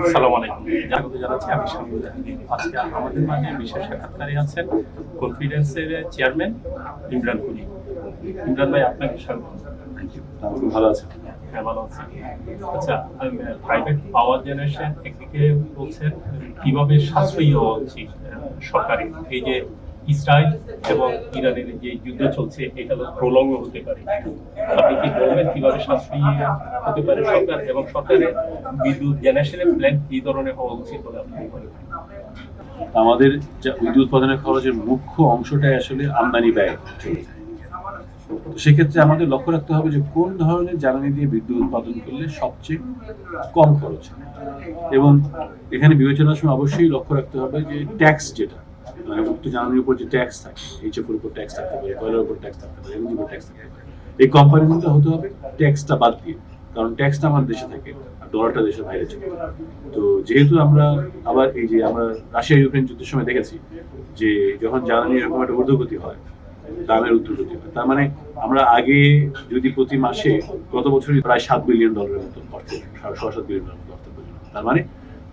আসসালামু আলাইকুম। স্বাগত জানাচ্ছি আমি শামীম জাহাঙ্গীর। আজকে আমাদের মাঝে বিশেষ সাক্ষাৎকারী আছেন কনফিডেন্সের চেয়ারম্যান ইমরান কুলি। ইমরান ভাই, আপনাকে স্বাগত। Thank you. আপনি ভালো আছেন? হ্যাঁ, ভালো আছি। আচ্ছা, প্রাইভেট পাওয়ার জেনারেশন একদিকে বলছেন কিভাবে সাশ্রয়ী হওয়া উচিত সরকারি, এই যে ইসরায়েল এবং ইরানের যে যুদ্ধ চলছে এটা প্রলং হতে পারে, আপনি কি বলবেন কিভাবে সাশ্রয়ী হতে পারে সরকার এবং সরকারের বিদ্যুৎ জেনারেশনের প্ল্যান কি ধরনের হওয়া উচিত বলে আপনি মনে করেন? আমাদের বিদ্যুৎ উৎপাদনের খরচের মুখ্য অংশটাই আসলে আমদানি ব্যয় চলে যায়। তো সেক্ষেত্রে আমাদের লক্ষ্য রাখতে হবে যে কোন ধরনের জ্বালানি দিয়ে বিদ্যুৎ উৎপাদন করলে সবচেয়ে কম খরচ হয়। এবং এখানে বিবেচনার সময় অবশ্যই লক্ষ্য রাখতে হবে যে ট্যাক্স যেটা, মানে মুক্ত জ্বালানির উপর যে ট্যাক্স থাকে, এইচএফের উপর ট্যাক্স থাকতে পারে, কয়লার উপর ট্যাক্স থাকতে পারে, এগুলোর উপর ট্যাক্স থাকতে পারে, এই কম্পারিজনটা হতে হবে ট্যাক্সটা বাদ দিয়ে। কারণ ট্যাক্সটা আমাদের দেশে থাকে আর ডলারটা দেশের বাইরে চলে। তো যেহেতু আমরা আবার এই যে আমরা রাশিয়া ইউক্রেন যুদ্ধের সময় দেখেছি যে যখন জ্বালানি এরকম একটা ঊর্ধ্বগতি হয়, দামের ঊর্ধ্বগতি হয়, তার মানে আমরা আগে যদি প্রতি মাসে গত বছরই প্রায় $7 বিলিয়ন মতো অর্থ, $7.5 বিলিয়ন মতো অর্থ প্রয়োজন। তার মানে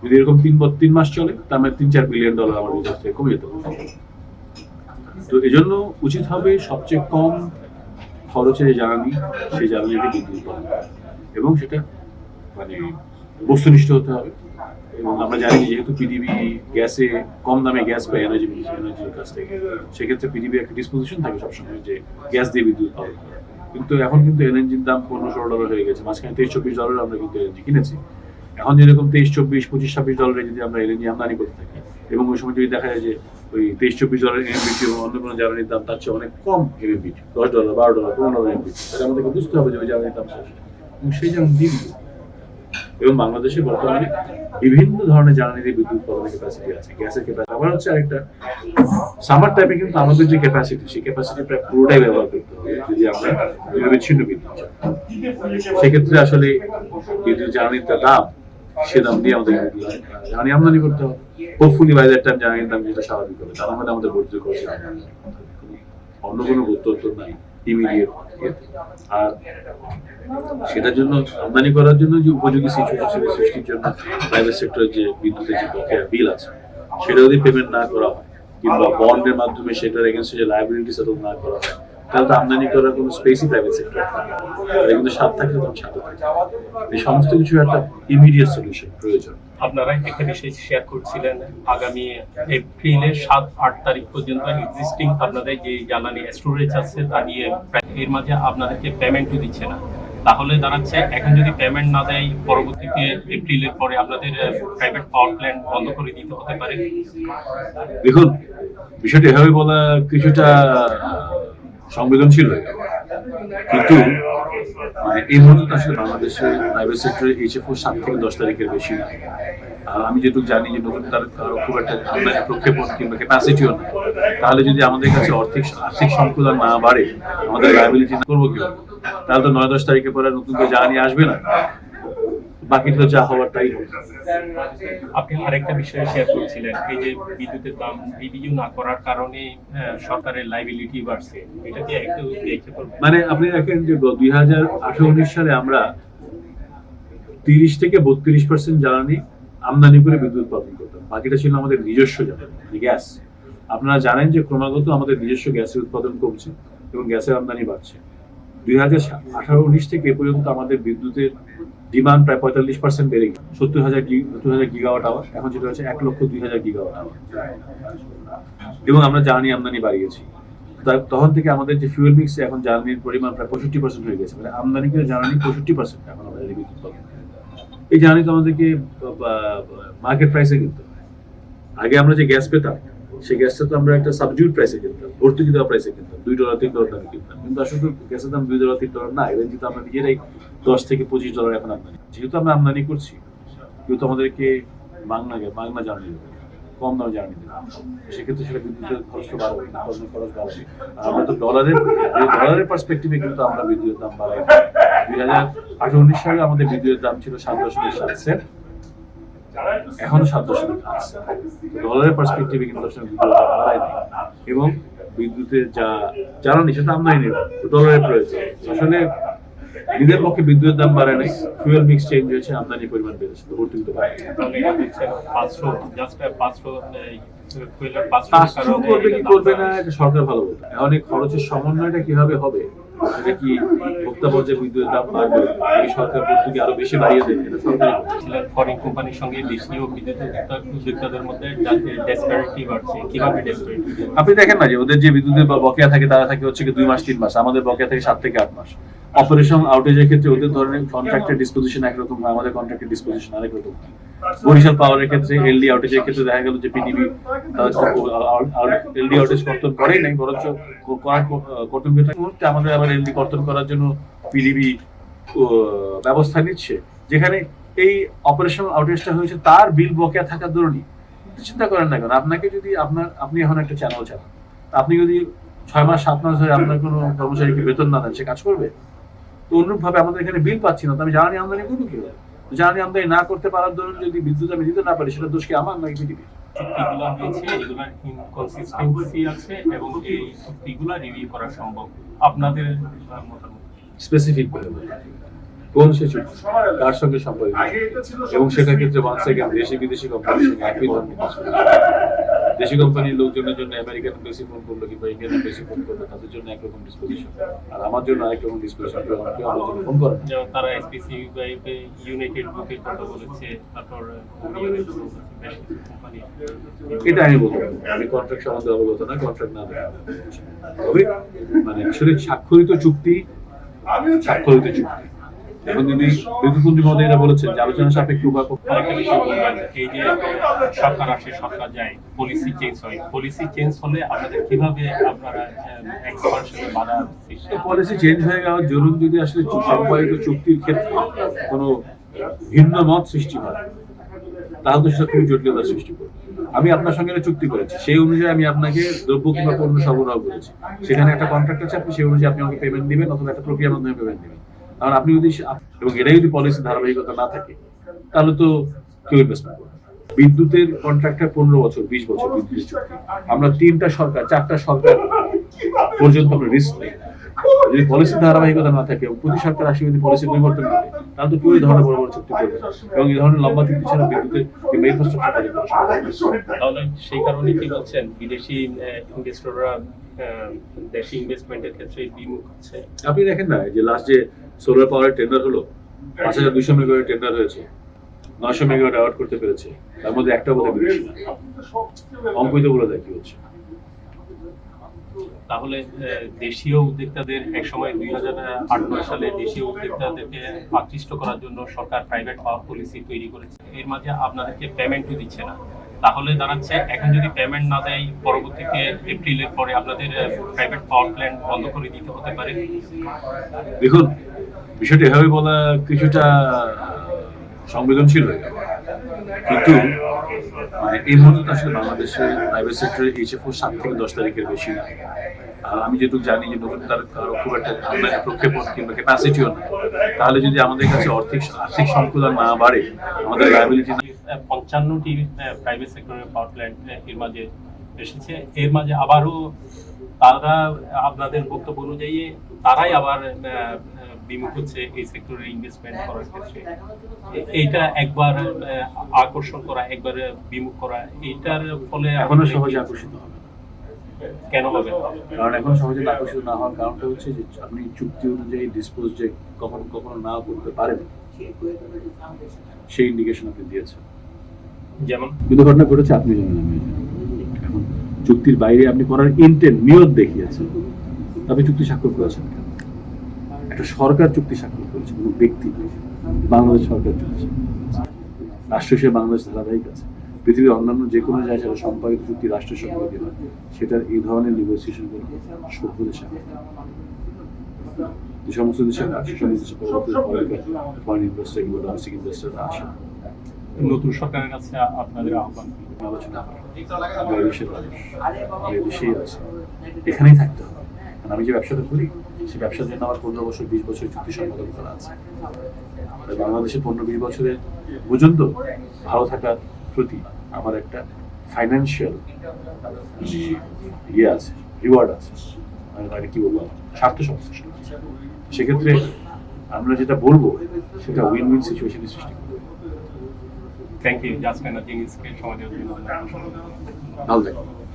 যদি এরকম 3 মাস চলে, তার মানে $3-4 বিলিয়ন আমার রিজার্ভ থেকে কমে যেতে পারে। তো এই জন্য উচিত হবে সবচেয়ে কম খরচের জ্বালানি, সেই জ্বালানিতে বিদ্যুৎ উৎপাদন করা, এবং সেটা মানে বস্তুনিষ্ঠ হতে হবে। এবং আমরা জানি যেহেতু পিডিবি গ্যাসে কম দামে গ্যাস পায় এনার্জির কাছ থেকে, সেক্ষেত্রে পিডিবি একটা ডিসপোজিশন থাকে সবসময় যে গ্যাস দিয়ে বিদ্যুৎ উৎপাদন করা। কিন্তু এখন কিন্তু এলএনজির দাম $15-16 হয়ে গেছে। মাঝখানে $23-24 আমরা কিন্তু এলএনজি কিনেছি। এখন যেরকম $23-24-25-26 যদি আমরা এলএনজি আমদানি করতে থাকি, এবং ওই সময় যদি দেখা যায় যে ওই $23-24 এমএমবিটি এবং অন্য কোনো জ্বালানির দাম তার চেয়ে অনেক কম এমএমবিটি, $10, $12, $15 এমএমবিটি, তাহলে আমাদেরকে বুঝতে হবে যে ওই জ্বালানির দাম শেষ, এবং সেই জ্বালানি দিয়ে দিবে। এবং বাংলাদেশে বর্তমানে বিভিন্ন ধরনের জ্বালানি দিয়ে বিদ্যুৎ উৎপাদনের ক্যাপাসিটি আছে, গ্যাসের ক্যাপাসিটি। আবার হচ্ছে আরেকটা, সামার টাইপে কিন্তু আমাদের যে ক্যাপাসিটি, সেই ক্যাপাসিটি প্রায় পুরোটাই ব্যবহার করতে হবে যদি আমরা বিচ্ছিন্ন বিদ্যুৎ চাই। সেক্ষেত্রে আসলে বিদ্যুৎ জ্বালানির দাম, সে দাম দিয়ে আমাদের জ্বালানি আমদানি করতে হবে। হোপফুলি বাই দ্যাট টাইম জ্বালানির দাম যেটা স্বাভাবিক হবে, তার মধ্যে আমাদের বর্ধিত খরচে অন্য কোনো গুরুত্ব নাই ইমিডিয়েট। আর সেটার জন্য আমদানি করার জন্য যে উপযোগী সিচুয়েশন সৃষ্টির জন্য প্রাইভেট সেক্টরের যে বিদ্যুতের যে বকেয়া বিল আছে, সেটা যদি পেমেন্ট না করা হয়, কিংবা বন্ডের মাধ্যমে সেটার এগেইনস্টে যে লায়াবিলিটি সেটেল না করা হয়, তাহলে তো আমদানি করার কোনো স্পেসই প্রাইভেট সেক্টর থাকে না। আর কিন্তু স্বাদ থাকলে তখন স্বাদ থাকে। এই সমস্ত কিছু একটা ইমিডিয়েট সলিউশন প্রয়োজন। আপনারা একটা বিষয় শেয়ার করছিলেন, আগামী এপ্রিলের 7-8 তারিখ পর্যন্ত এক্সিস্টিং আপনাদের যে জ্বালানি স্টোরেজ আছে তা নিয়ে এর মাঝে আপনাদেরকে পেমেন্টও দিচ্ছে না। তাহলে দাঁড়াচ্ছে এখন যদি পেমেন্ট না দেয়, পরবর্তীতে এপ্রিলের পরে আপনাদের প্রাইভেট পাওয়ার প্ল্যান্ট বন্ধ করে দিতে হতে পারে। দেখুন, বিষয়টা এভাবে বলা কিছুটা সংবেদনশীল হয়ে গেল, কিন্তু এই মুহূর্তে আসলে বাংলাদেশের প্রাইভেট সেক্টরে এইচএফও 7 থেকে 10 তারিখের বেশি না। আমি যেটুকু জানি যে নতুন তার খুব একটা আমদানি প্রক্ষেপণ কিংবা ক্যাপাসিটিও নেই। তাহলে যদি আমাদের কাছে আর্থিক সংকুলন না বাড়ে, আমাদের লায়াবিলিটি করবো কিভাবে? তাহলে তো 9-10 তারিখের পরে নতুন করে জ্বালানি আসবে না, বাকিটা তো যা হওয়ার তাই হবে। আপনি আরেকটা বিষয় শেয়ার করছিলেন, এই যে বিদ্যুতের দাম রিভিউ না করার কারণে সরকারের লাইবিলিটি বাড়ছে, এটা কি একটু দেখতে পারবেন? মানে আপনি দেখেন যে 2018-19 সালে আমরা 30 থেকে 32% জ্বালানি আমদানি করে বিদ্যুৎ উৎপাদন করতাম, বাকিটা ছিল আমাদের নিজস্ব জ্বালানি, গ্যাস। আপনারা জানেন যে ক্রমাগত আমাদের নিজস্ব গ্যাসের উৎপাদন কমছে এবং গ্যাসের আমদানি বাড়ছে। 2018-19 থেকে এ পর্যন্ত আমাদের বিদ্যুতের ডিমান্ড প্রায় 45% বেড়ে গেছে, 70,000 গিগাওয়াট আওয়ার, এখন যেটা হচ্ছে 1,02,000 গিগাওয়াট আওয়ার। এবং আমরা জ্বালানি আমদানি বাড়িয়েছি। তখন থেকে আমাদের যে ফিউয়েল মিক্সে এখন জ্বালানির পরিমাণ প্রায় 65% হয়ে গেছে, মানে আমদানি করে জ্বালানি 65% এখন আমাদের বিদ্যুৎ উৎপাদন। এই জ্বালানি তো আমাদেরকে মার্কেট প্রাইসে কিনতে হয়। আগে আমরা যে গ্যাস পেতাম, সেই গ্যাসটা তো আমরা একটা সাবজিউট প্রাইসে কিনতাম, ভর্তুকি দেওয়া প্রাইসে কিনতাম, $2-3 দামে কিনতাম। কিন্তু আসলে গ্যাসের দাম $2-3 না, এলএনজি তো আমরা নিজেরাই $10 থেকে $25 এখন আমদানি। যেহেতু আমরা আমদানি করছি, যেহেতু আমাদেরকে মাগনা জ্বালানি দেবে, কম দামে জ্বালানি দেবে, সেক্ষেত্রে সেটা বিদ্যুতের খরচ তো বাড়বে, উৎপাদনের খরচ বাড়বে। আমরা তো ডলারের পার্সপেক্টিভে কিন্তু আমরা বিদ্যুতের দাম বাড়াই। 2018-19 সালে আমাদের বিদ্যুতের দাম ছিল 7.7 সেন্ট, এখনো 7.8 সেন্ট। ডলারের পার্সপেক্টিভে কিন্তু আসলে বিদ্যুতের দাম বাড়ায় নাই, এবং বিদ্যুতের যা জ্বালানি সেটা আমদানি নেই, ডলারের প্রয়োজন। আসলে নিজের পক্ষে বিদ্যুতের দাম বাড়ে নাই, ফুয়েল মিক্স চেঞ্জ হয়েছে, আমদানির পরিমাণ বেড়েছে, তো ভর্তি দিতে পারে। তাহলে এটা হচ্ছে 500 জাস্ট 500 ফুয়েলের 500 পাঁচশো করবে কি করবে না এটা সরকার ভালো বলবে। এখন এই খরচের সমন্বয়টা কিভাবে হবে, এটা কি ভোক্তা পর্যায়ে বিদ্যুতের দাম বাড়বে, এই সরকার ভর্তুকি আরো বেশি বাড়িয়ে দেবে, এটা সরকারই বলবে। ফরেন কোম্পানির সঙ্গে দেশীয় বিদ্যুৎ উদ্যোক্তাদের মধ্যে ডেসপারিটি বাড়ছে, কিভাবে ডেসপারিটি? আপনি দেখেন না যে ওদের যে বিদ্যুতের বকেয়া থাকে তারা থাকে হচ্ছে 2 মাস 3 মাস, আমাদের বকেয়া থাকে 7 থেকে 8 মাস। অপারেশন আউটেজের ক্ষেত্রে ওদের ধরনের কন্ট্রাক্টের ডিসপোজিশন একরকম হয়, আমাদের কন্ট্রাক্টের ডিসপোজিশন আরেক রকম হয়। বরিশাল পাওয়ারের ক্ষেত্রে এলডি আউটেজের ক্ষেত্রে দেখা গেল যে পিডিবি এলডি আউটেজ কর্তন করেই নাই, বরঞ্চ কর্তন মুহূর্তে আমাদের আবার এলডি কর্তন করার জন্য পিডিবি ব্যবস্থা নিচ্ছে, যেখানে এই অপারেশনাল আউটেজটা হয়েছে তার বিল বকেয়া থাকার দরুনই। চিন্তা করেন না কেন, আপনাকে যদি আপনি এখন একটা চ্যানেল চালান, আপনি যদি 6 মাস 7 মাস ধরে আপনার কোনো কর্মচারীকে বেতন না দেন, সে কাজ করবে? তো অনুরূপ ভাবে আমাদের এখানে বিল পাচ্ছি না, তো আমি জ্বালানি আমদানি করবো কিভাবে? জ্বালানি আমদানি না করতে পারার দরুন যদি বিদ্যুৎ আমি দিতে না পারি, সেটা দোষ কি আমার নাকি বিডিবি? চুক্তিগুলো হয়েছে, এগুলোর ইনকনসিস্টেন্সি আছে এবং এই চুক্তিগুলো রিভিউ করা সম্ভব। আপনাদের মতামত স্পেসিফিক ভাবে কোন সে চুক্তি, কার সঙ্গে সম্পর্কিত, এবং সেটার ক্ষেত্রে ওয়ান সেকেন্ড দেশি বিদেশি কোম্পানির সঙ্গে একই ধরনের দেশি কোম্পানির লোকজনের জন্য আমেরিকান বেশি ফোন করলো কিংবা ইন্ডিয়ান বেশি ফোন করলো, তাদের জন্য একরকম ডিসপোজিশন, আর আমার জন্য আরেক রকম ডিসপোজিশন। কেউ আমার জন্য ফোন করে না। যেমন তারা এসপিসি ইউনাইটেড গ্রুপের কথা বলেছে, তারপর বেশ কিছু কোম্পানি। এটা আমি বলতে পারবো, আমি কন্ট্রাক্ট সম্বন্ধে অবগত না, কন্ট্রাক্ট না দেখা। তবে মানে আসলে স্বাক্ষরিত চুক্তি, স্বাক্ষরিত চুক্তি। এখন যদি বিদ্যুৎমন্ত্রী মহোদয় এটা বলেছেন যে আলোচনা সাপেক্ষে উভয় পক্ষ, আরেকটা বিষয় বলবেন, এই যে সরকার আসে সরকার যায়, পলিসি চেঞ্জ হয়, পলিসি চেঞ্জ হলে আপনাদের কিভাবে আপনারা এক্সপানশনে বাধা সৃষ্টি? পলিসি চেঞ্জ হয়ে যাওয়ার জরুন যদি আসলে সম্পাদিত চুক্তির ক্ষেত্রে কোনো ভিন্ন মত সৃষ্টি হয়, তাহলে তো সেটা খুবই জটিলতা সৃষ্টি করবে। আমি আপনার সঙ্গে একটা চুক্তি করেছি, সেই অনুযায়ী আমি আপনাকে দ্রব্য কিংবা পণ্য সরবরাহ করেছি, সেখানে একটা কন্ট্রাক্ট আছে, আপনি সেই অনুযায়ী আপনি আমাকে পেমেন্ট দিবেন অথবা একটা প্রক্রিয়ার মাধ্যমে পেমেন্ট দিবেন। কারণ আপনি যদি এবং এটাই যদি পলিসি ধারাবাহিকতা না থাকে, তাহলে তো কেউ ইনভেস্টমেন্ট করবে। বিদ্যুতের কন্ট্রাক্টটা 15 বছর 20 বছর বিদ্যুতের চুক্তি, আমরা 3টা সরকার 4টা সরকার পর্যন্ত আমরা রিস্ক নেই। যদি পলিসি ধারাবাহিকতা না থাকে এবং প্রতি সরকার আসে যদি পলিসি পরিবর্তন করে, তাহলে তো কেউ এই ধরনের বড় বড় চুক্তি করবে এবং এই ধরনের লম্বা চুক্তি ছাড়া বিদ্যুতের কিংবা ইনফ্রাস্ট্রাকচার তাহলে সেই কারণে কি বলছেন বিদেশি ইনভেস্টররা দেশি ইনভেস্টমেন্টের ক্ষেত্রে বিমুখ হচ্ছে? আপনি দেখেন না যে লাস্ট যে সোলার পাওয়ারের টেন্ডার হলো, 5200 মেগাওয়াট টেন্ডার হয়েছে, 900 মেগাওয়াট অ্যাওয়ার্ড করতে পেরেছে, তার মধ্যে একটা বোধহয় বিদেশি না। অঙ্কই তো বলে দেয় কি হচ্ছে। তাহলে দেশীয় উদ্যোক্তাদের একসময় 2008-9 সালে দেশীয় উদ্যোক্তাদেরকে আকৃষ্ট করার জন্য সরকার প্রাইভেট পাওয়ার পলিসি তৈরি করেছে, এর মাঝে আপনাদেরকে পেমেন্টও দিচ্ছে না। তাহলে দাঁড়াচ্ছে এখন যদি পেমেন্ট না দেয়, পরবর্তীতে এপ্রিলের পরে আপনাদের প্রাইভেট পাওয়ার প্ল্যান্ট বন্ধ করে দিতে হতে পারে। দেখুন, বিষয়টা এভাবে বলা কিছুটা সংবেদনশীল হয়ে গেল, কিন্তু মানে এই মুহূর্তে আসলে বাংলাদেশের প্রাইভেট সেক্টরে HFO 7 থেকে 10 তারিখের বেশি না। আর আমি যেটুকু জানি যে নতুন তার খুব একটা আমদানি প্রক্ষেপণ কিংবা ক্যাপাসিটিও না, তাহলে যদি আমাদের কাছে আর্থিক সংকুলন না বাড়ে, আমাদের লায়াবিলিটি 55টি প্রাইভেট সেক্টরের পাওয়ার প্ল্যান্ট এর মাঝে এসেছে, এর মাঝে আবারও তারা আপনাদের বক্তব্য অনুযায়ী তারাই আবার বিমুখ হচ্ছে এই সেক্টরে ইনভেস্টমেন্ট করার ক্ষেত্রে। এইটা একবার আকর্ষণ করা, একবার বিমুখ করা, এইটার ফলে এখনো সহজে আকর্ষিত হবে। কেন হবে? কারণ এখনো সহজে আকর্ষিত না হওয়ার কারণটা হচ্ছে যে আপনি চুক্তি অনুযায়ী ডিসপোজ যে কখনো কখনো না করতে পারেন, সেই ইন্ডিকেশন আপনি দিয়েছেন। যেমন কিন্তু ঘটনা ঘটেছে আপনি জানেন, আমি এখন চুক্তির বাইরে আপনি করার ইন্টেন্ট নিয়ত দেখিয়েছেন, আপনি চুক্তি স্বাক্ষর করেছেন কেন? একটা সরকার চুক্তি স্বাক্ষর করেছে, কোনো ব্যক্তি, বাংলাদেশ সরকার চুক্তি, রাষ্ট্র হিসেবে বাংলাদেশ ধারাবাহিক আছে। পৃথিবীর অন্যান্য যে কোনো জায়গায় সেটা সম্পাদিত চুক্তি রাষ্ট্রের সঙ্গে হয়, সেটার এই ধরনের নেগোসিয়েশন করে সভ্য দেশে যে সমস্ত দেশে সে সমস্ত দেশে ফরেন ইনভেস্টার কিংবা ডোমেস্টিক ইনভেস্টাররা আসে। নতুন সরকারের কাছে আপনাদের আহ্বান আলোচনা দেশেই আছে, এখানেই থাকতে হবে। কারণ আমি যে ব্যবসাটা করি, সেই ব্যবসার জন্য আমার 15 বছর 20 বছর চুক্তি সম্পাদন করা আছে। বাংলাদেশে 15-20 বছরের পর্যন্ত ভালো থাকার প্রতি আমার একটা ফাইন্যান্সিয়াল ইয়ে আছে, রিওয়ার্ড আছে, মানে কি বলবো, স্বার্থ সংশ্লিষ্ট। সেক্ষেত্রে আমরা যেটা বলবো সেটা উইন উইন সিচুয়েশনের সৃষ্টি করবে। থ্যাংক ইউ জাস্ট এনার্জি নিউজকে সময় দেওয়ার জন্য। ভালো থাকবেন।